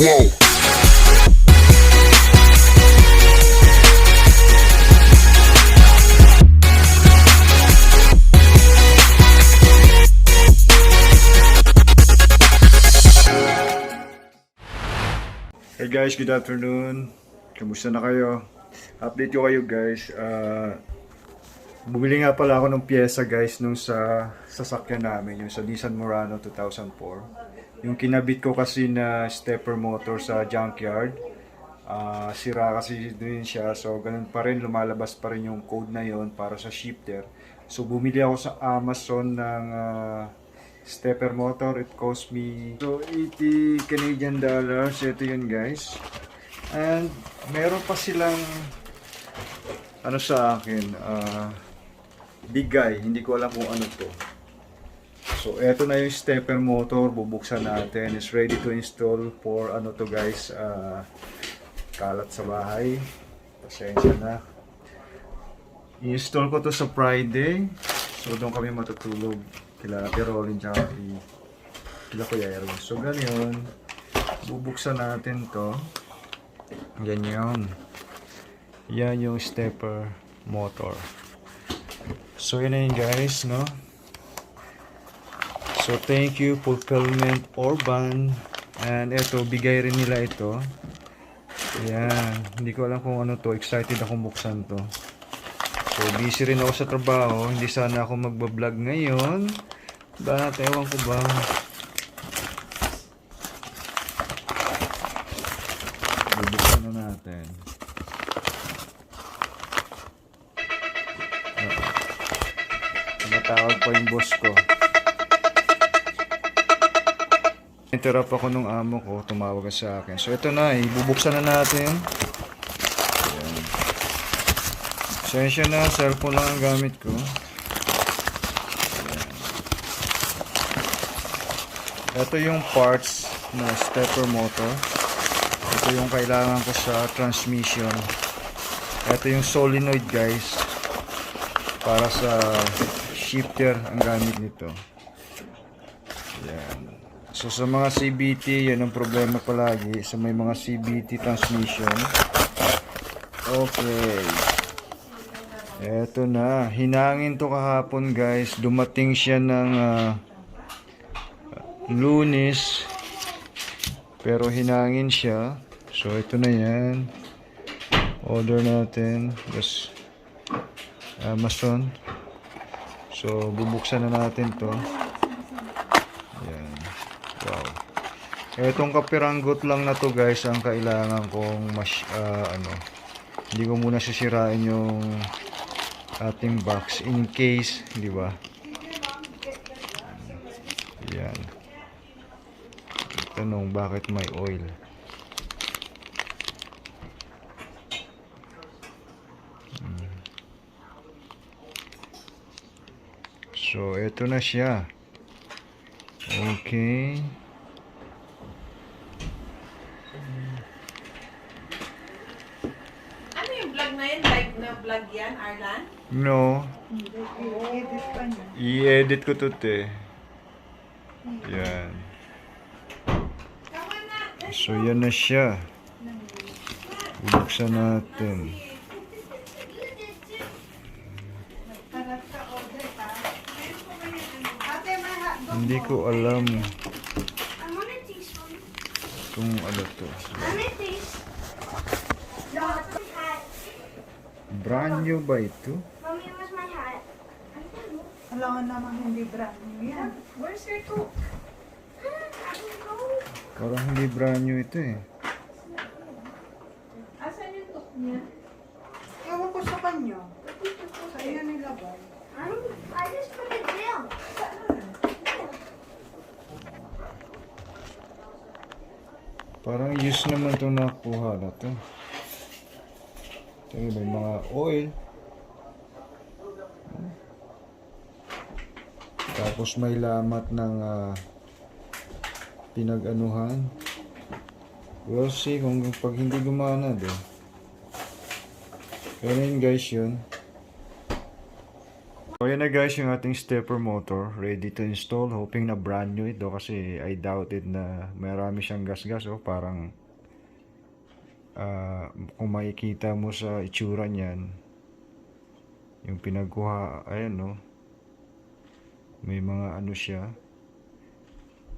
Whoa. Hey guys, good afternoon. Kamusta na kayo? Update ko kayo guys. Bumili nga pala ako ng pyesa guys nung sa sasakyan namin, yung sa Nissan Murano 2004. Yung kinabit ko kasi na stepper motor sa junkyard. Sira kasi din siya, so ganun pa rin, lumalabas pa rin yung code na yon para sa shifter. So bumili ako sa Amazon ng stepper motor. It cost me so 80 Canadian dollars. Ito yun guys. And meron pa silang ano sa akin, bigay. Hindi ko alam kung ano to. So eto na yung stepper motor. Bubuksan natin. It's ready to install for ano to guys, kalat sa bahay. Pasensya na. I-install ko to sa Friday. So doon kami matutulog kila Ate Rolin tsaka kila Kuya Erwin. So ganyan, bubuksan natin to. Ganyan. Yan yung stepper motor. So yun na yun guys, no? So thank you Fulfillment Urban. And eto, bigay rin nila ito. Yan, hindi ko alam kung ano to. Excited akong buksan to. So busy rin ako sa trabaho. Hindi sana ako magbablog ngayon. Bakit? Ewan ko ba? Bubuksan na natin. Tumatawag pa yung boss ko. Interrupt ako nung amo ko. Tumawag sa akin. So ito na, ibubuksan na natin. Ayan. Sensya na, cellphone lang ang gamit ko. Ito yung parts na stepper motor. Ito yung kailangan ko sa transmission. Ito yung solenoid guys. Para sa shifter ang gamit nito. Yan. So sa mga CVT, yan ang problema palagi. Sa may mga CVT transmission. Okay. Eto na. Hinangin to kahapon guys. Dumating siya ng Lunes, pero hinangin siya. So ito na yan, order natin just Amazon. So bubuksan na natin to. Yan. Wow, etong kapiranggot lang na to guys ang kailangan kong hindi ko muna sisirain yung ating box in case, di ba? Yan. Tanong, bakit may oil? So, ito na siya. Okay. Ano yung vlog na yan? Live na vlog yan, Arlan? No. I-edit pa niya. I-edit ko to te. Yan. So, yan na siya. Bubuksan natin. Hindi ko alam kung ano to. Brand new ba ito? Alam naman hindi brand new yan. Where's your coat? Parang hindi brand new ito eh. Asan yung coat niya? Ewan ko sa kanya. Sa iyo nilagay. I just put it down. Parang use naman itong nakuha na to. Ito may mga oil. Tapos may lamat ng pinag-anuhan. We'll see kung pag hindi gumana din. Kaya yun guys yun. So ayan na guys yung ating stepper motor ready to install. Hoping na brand new ito kasi I doubted na marami siyang gas-gas. Oh, parang kung makikita mo sa itsura niyan yung pinagkuha, ayan no, may mga ano siya,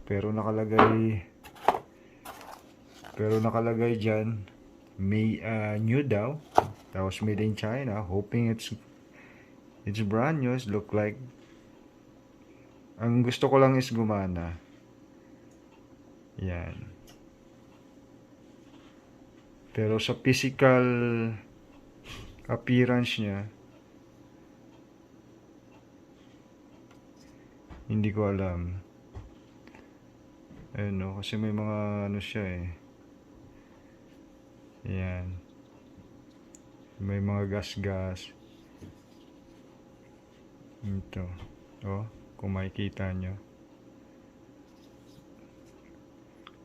pero nakalagay dyan may new daw, tapos made in China. Hoping it's brand new. It look like, ang gusto ko lang is gumana. Yan. Pero sa physical appearance niya, hindi ko alam. Ayun no, kasi may mga ano siya eh. Yan. May mga gas-gas. Ito. Oh, kung makikita nyo.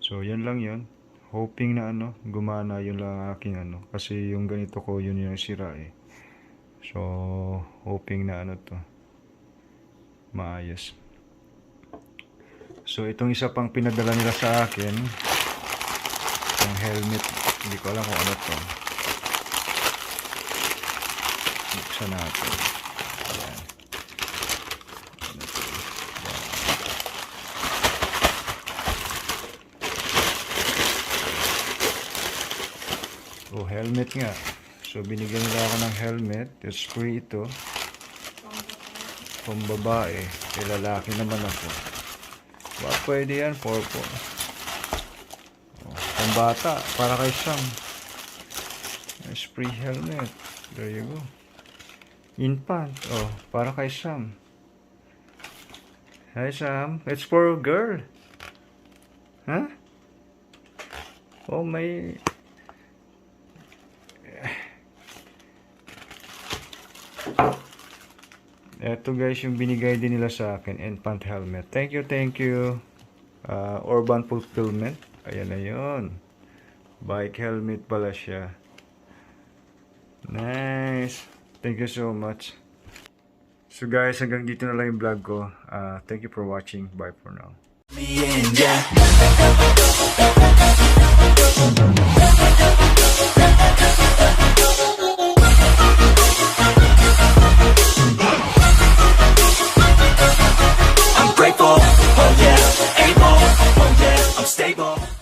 So, yan lang yun. Hoping na ano, gumana, yun lang ang aking ano. Kasi yung ganito ko, yun yung sira eh. So, hoping na ano to, maayos. So, itong isa pang pinadala nila sa akin, yung helmet. Hindi ko alam kung ano to. Buksan natin. Ayan. Ano to? Ayan. Oh, helmet nga. So, binigyan nila ako ng helmet. It's free ito. Pang babae. Eh, lalaki naman ako. Ba, pwede yan. Purple. Oh, pang bata. Para kay Sam. It's free helmet. There you go. Infant. Oh, para kay Sam. Hi, Sam. It's for a girl. Huh? Oh, may... Eto guys yung binigay din nila sa akin, infant helmet. Thank you. Urban Fulfillment. Ayan na yun. Bike helmet pala siya. Nice. Thank you so much. So guys, hanggang dito na lang yung vlog ko. Thank you for watching. Bye for now. Me and yeah.